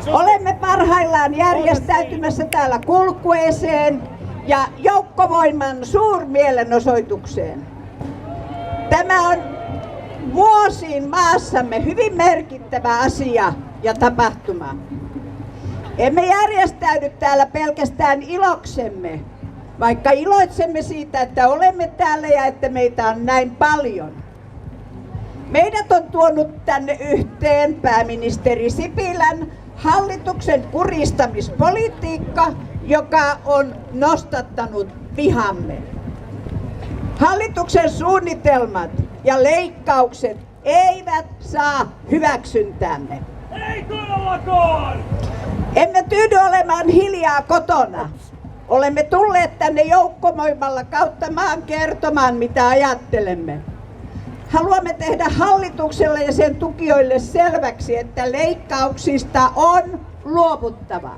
Olemme parhaillaan järjestäytymässä täällä kulkueeseen ja joukkovoiman suurmielenosoitukseen. Tämä on vuosiin maassamme hyvin merkittävä asia ja tapahtuma. Emme järjestäydy täällä pelkästään iloksemme, vaikka iloitsemme siitä, että olemme täällä ja että meitä on näin paljon. Meidät on tuonut tänne yhteen pääministeri Sipilän hallituksen kuristamispolitiikka, joka on nostattanut vihamme. Hallituksen suunnitelmat ja leikkaukset eivät saa hyväksyntäämme. Ei todellakaan! Emme tyydy olemaan hiljaa kotona. Olemme tulleet tänne joukkovoimalla kautta maan kertomaan, mitä ajattelemme. Haluamme tehdä hallitukselle ja sen tukijoille selväksi, että leikkauksista on luovuttava.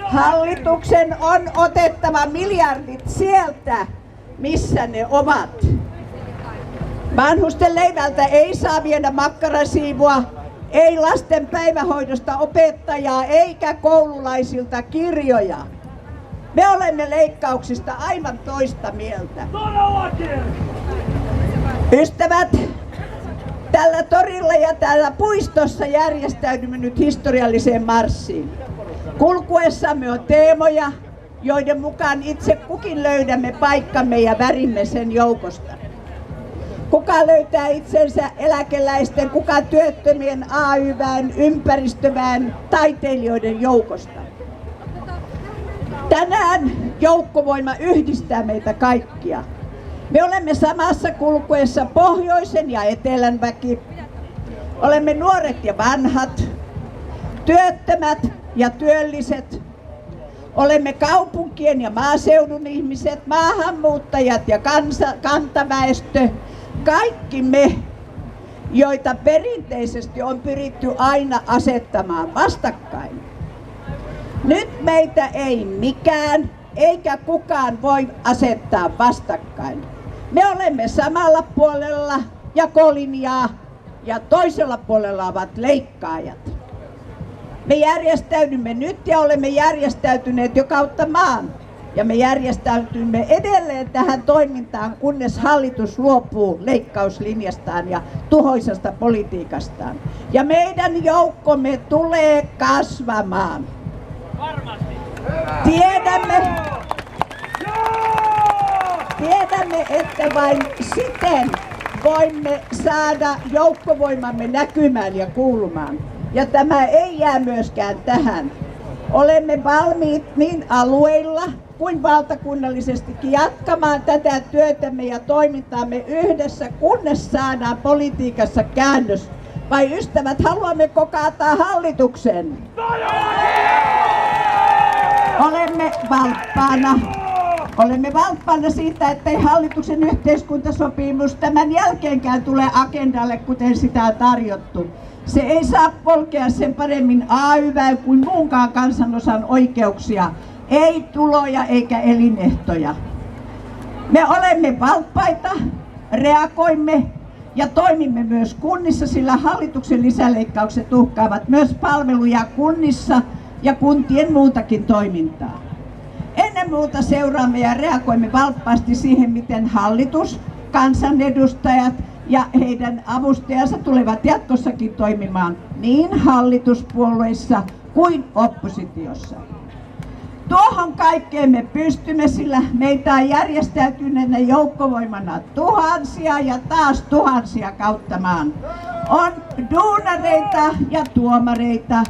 Hallituksen on otettava miljardit sieltä, missä ne ovat. Vanhusten leivältä ei saa viedä makkarasiivua, ei lasten päivähoidosta opettajaa eikä koululaisilta kirjoja. Me olemme leikkauksista aivan toista mieltä. Ystävät, tällä torilla ja täällä puistossa järjestäydymme nyt historialliseen marssiin. Kulkuessamme on teemoja, joiden mukaan itse kukin löydämme paikkamme ja värimme sen joukosta. Kuka löytää itsensä eläkeläisten, kuka työttömien, AY-väen, ympäristöväen, taiteilijoiden joukosta. Tänään joukkovoima yhdistää meitä kaikkia. Me olemme samassa kulkuessa pohjoisen ja etelän väki. Olemme nuoret ja vanhat, työttömät ja työlliset. Olemme kaupunkien ja maaseudun ihmiset, maahanmuuttajat ja kantaväestö. Kaikki me, joita perinteisesti on pyritty aina asettamaan vastakkain. Nyt meitä ei mikään eikä kukaan voi asettaa vastakkain. Me olemme samalla puolella jakolinjaa ja toisella puolella ovat leikkaajat. Me järjestäydymme nyt ja olemme järjestäytyneet jo kautta maan. Ja me järjestäytymme edelleen tähän toimintaan, kunnes hallitus luopuu leikkauslinjastaan ja tuhoisasta politiikastaan. Ja meidän joukkomme tulee kasvamaan. Varmasti. Tiedämme, että vain siten voimme saada joukkovoimamme näkymään ja kuulumaan. Ja tämä ei jää myöskään tähän. Olemme valmiit niin alueilla kuin valtakunnallisestikin jatkamaan tätä työtämme ja toimintaamme yhdessä, kunnes saadaan politiikassa käännös. Vai ystävät, haluammeko kaataa hallituksen? Olemme valppaana siitä, ettei hallituksen yhteiskuntasopimus tämän jälkeenkään tule agendalle, kuten sitä on tarjottu. Se ei saa polkea sen paremmin AY-väen kuin muunkaan kansanosan oikeuksia, ei tuloja eikä elinehtoja. Me olemme valppaita, reagoimme ja toimimme myös kunnissa, sillä hallituksen lisäleikkaukset uhkaavat myös palveluja kunnissa ja kuntien muutakin toimintaa. Ennen muuta seuraamme ja reagoimme valppaasti siihen, miten hallitus, kansanedustajat ja heidän avustajansa tulevat jatkossakin toimimaan niin hallituspuolueissa kuin oppositiossa. Tuohon kaikkeen me pystymme, sillä meitä on järjestäytyneenä joukkovoimana tuhansia ja taas tuhansia kautta maan. On duunareita ja tuomareita,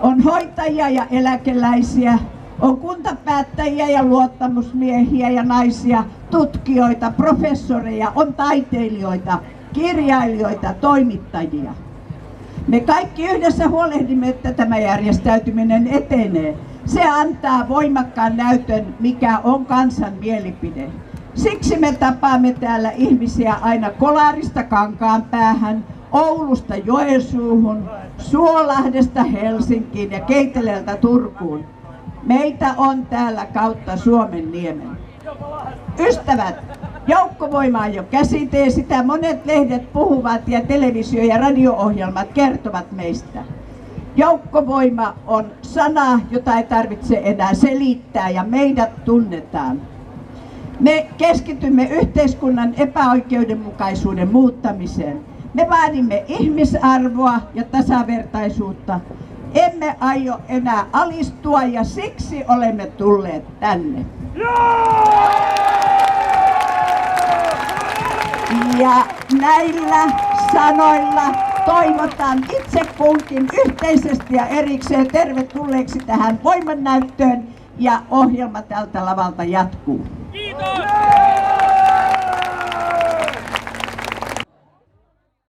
on hoitajia ja eläkeläisiä, on kuntapäättäjiä ja luottamusmiehiä ja naisia, tutkijoita, professoreja, on taiteilijoita, kirjailijoita, toimittajia. Me kaikki yhdessä huolehdimme, että tämä järjestäytyminen etenee. Se antaa voimakkaan näytön, mikä on kansan mielipide. Siksi me tapaamme täällä ihmisiä aina Kolarista Kankaanpäähän, Oulusta Joensuuhun, Suolahdesta Helsinkiin ja Keiteleltä Turkuun. Meitä on täällä kautta Suomenniemen. Ystävät, joukkovoima on jo käsite ja sitä monet lehdet puhuvat ja televisio- ja radio-ohjelmat kertovat meistä. Joukkovoima on sana, jota ei tarvitse enää selittää ja meidät tunnetaan. Me keskitymme yhteiskunnan epäoikeudenmukaisuuden muuttamiseen. Me vaadimme ihmisarvoa ja tasavertaisuutta. Emme aio enää alistua ja siksi olemme tulleet tänne. Ja näillä sanoilla toivotan itse kunkin yhteisesti ja erikseen tervetulleeksi tähän voimannäyttöön ja ohjelma tältä lavalta jatkuu. Kiitos!